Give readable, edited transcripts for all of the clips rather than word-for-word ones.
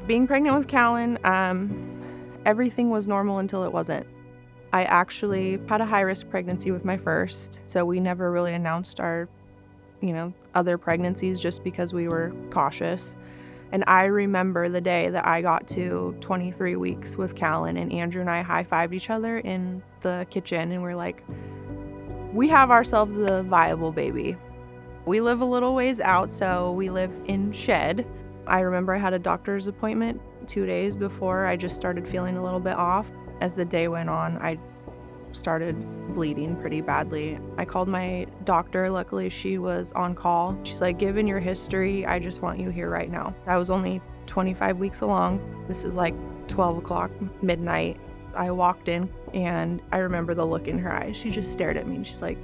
Being pregnant with Callan, everything was normal until it wasn't. I actually had a high-risk pregnancy with my first, so we never really announced our, other pregnancies just because we were cautious. And I remember the day that I got to 23 weeks with Callan, and Andrew and I high-fived each other in the kitchen, and we're like, we have ourselves a viable baby. We live a little ways out, so we live in shed. I remember I had a doctor's appointment 2 days before I just started feeling a little bit off. As the day went on, I started bleeding pretty badly. I called my doctor. Luckily, she was on call. She's like, given your history, I just want you here right now. I was only 25 weeks along. This is like 12 o'clock, midnight. I walked in and I remember the look in her eyes. She just stared at me and she's like,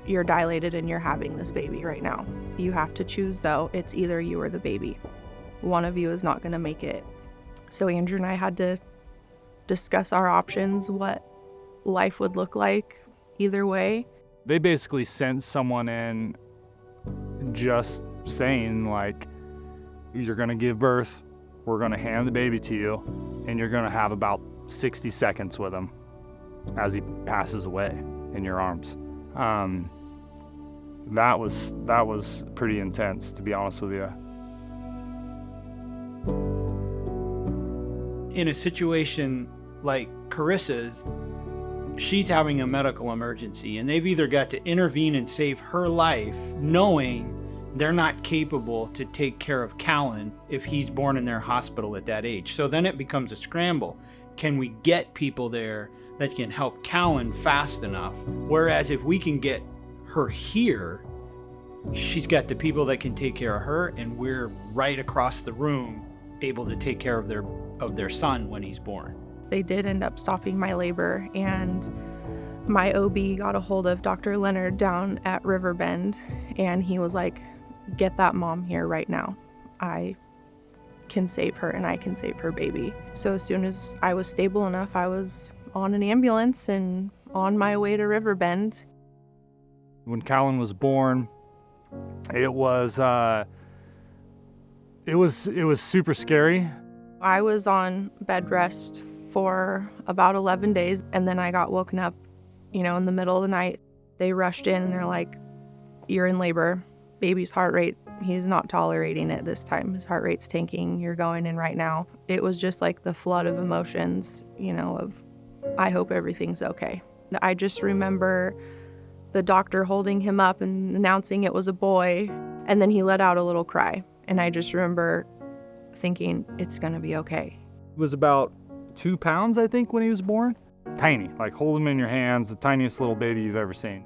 you're dilated and you're having this baby right now. You have to choose though. It's either you or the baby. One of you is not gonna make it. So Andrew and I had to discuss our options, what life would look like either way. They basically sent someone in just saying like, you're gonna give birth, we're gonna hand the baby to you, and you're gonna have about 60 seconds with him as he passes away in your arms. That was pretty intense, to be honest with you. In a situation like Carissa's, she's having a medical emergency, and they've either got to intervene and save her life, knowing they're not capable to take care of Callan if he's born in their hospital at that age. So then it becomes a scramble. Can we get people there that can help Callan fast enough? Whereas if we can get her here, she's got the people that can take care of her, and we're right across the room able to take care of their son when he's born. They did end up stopping my labor, and my OB got a hold of Dr. Leonard down at RiverBend, and he was like, get that mom here right now. I can save her and I can save her baby. So as soon as I was stable enough, I was on an ambulance and on my way to RiverBend. When Callan was born, it was super scary. I was on bed rest for about 11 days, and then I got woken up, in the middle of the night. They rushed in and they're like, you're in labor. Baby's heart rate, he's not tolerating it this time. His heart rate's tanking. You're going in right now. It was just like the flood of emotions, of I hope everything's okay. I just remember the doctor holding him up and announcing it was a boy, and then he let out a little cry. And I just remember thinking, it's gonna be okay. He was about 2 pounds, I think, when he was born. Tiny, like hold him in your hands, the tiniest little baby you've ever seen.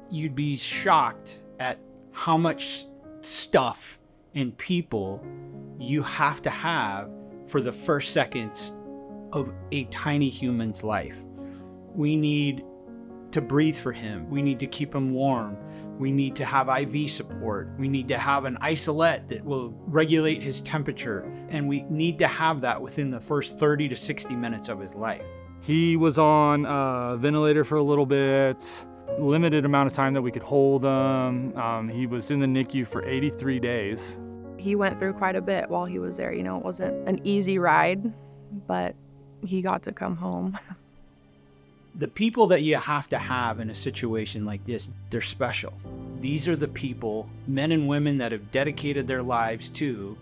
You'd be shocked at how much stuff and people you have to have for the first seconds of a tiny human's life. We need to breathe for him. We need to keep him warm. We need to have IV support. We need to have an isolette that will regulate his temperature. And we need to have that within the first 30 to 60 minutes of his life. He was on a ventilator for a little bit, limited amount of time that we could hold him. He was in the NICU for 83 days. He went through quite a bit while he was there. It wasn't an easy ride, but he got to come home. The people that you have to have in a situation like this, they're special. These are the people, men and women, that have dedicated their lives to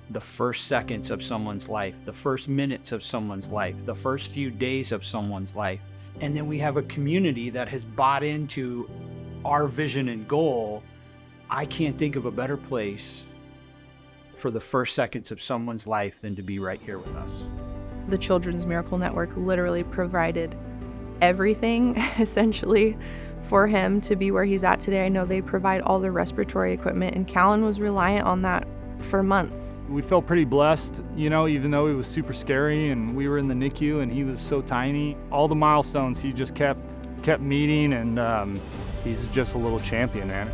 the first seconds of someone's life, the first minutes of someone's life, the first few days of someone's life. And then we have a community that has bought into our vision and goal. I can't think of a better place for the first seconds of someone's life than to be right here with us. The Children's Miracle Network literally provided everything, essentially, for him to be where he's at today. I know they provide all the respiratory equipment, and Callan was reliant on that for months. We felt pretty blessed, even though it was super scary and we were in the NICU and he was so tiny. All the milestones he just kept meeting, and he's just a little champion, man.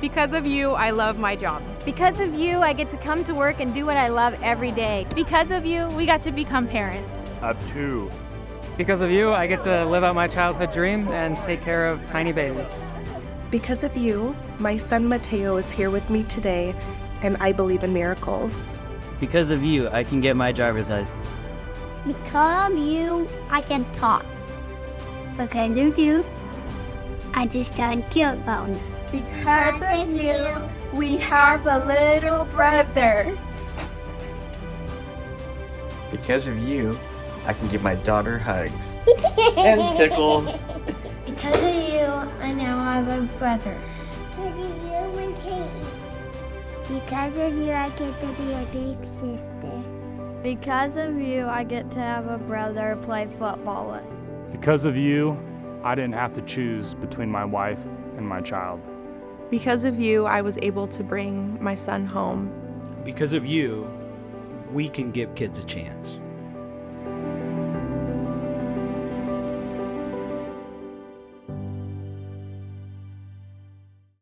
Because of you, I love my job. Because of you, I get to come to work and do what I love every day. Because of you, we got to become parents. I have 2. Because of you, I get to live out my childhood dream and take care of tiny babies. Because of you, my son Mateo is here with me today, and I believe in miracles. Because of you, I can get my driver's license. Because of you, I can talk. Because of you, I just done killed bones. Because of you, we have a little brother. Because of you, I can give my daughter hugs. And tickles. Because of you, I now have a brother. Because of you, we can eat. Because of you, I get to be a big sister. Because of you, I get to have a brother play football with. Because of you, I didn't have to choose between my wife and my child. Because of you, I was able to bring my son home. Because of you, we can give kids a chance.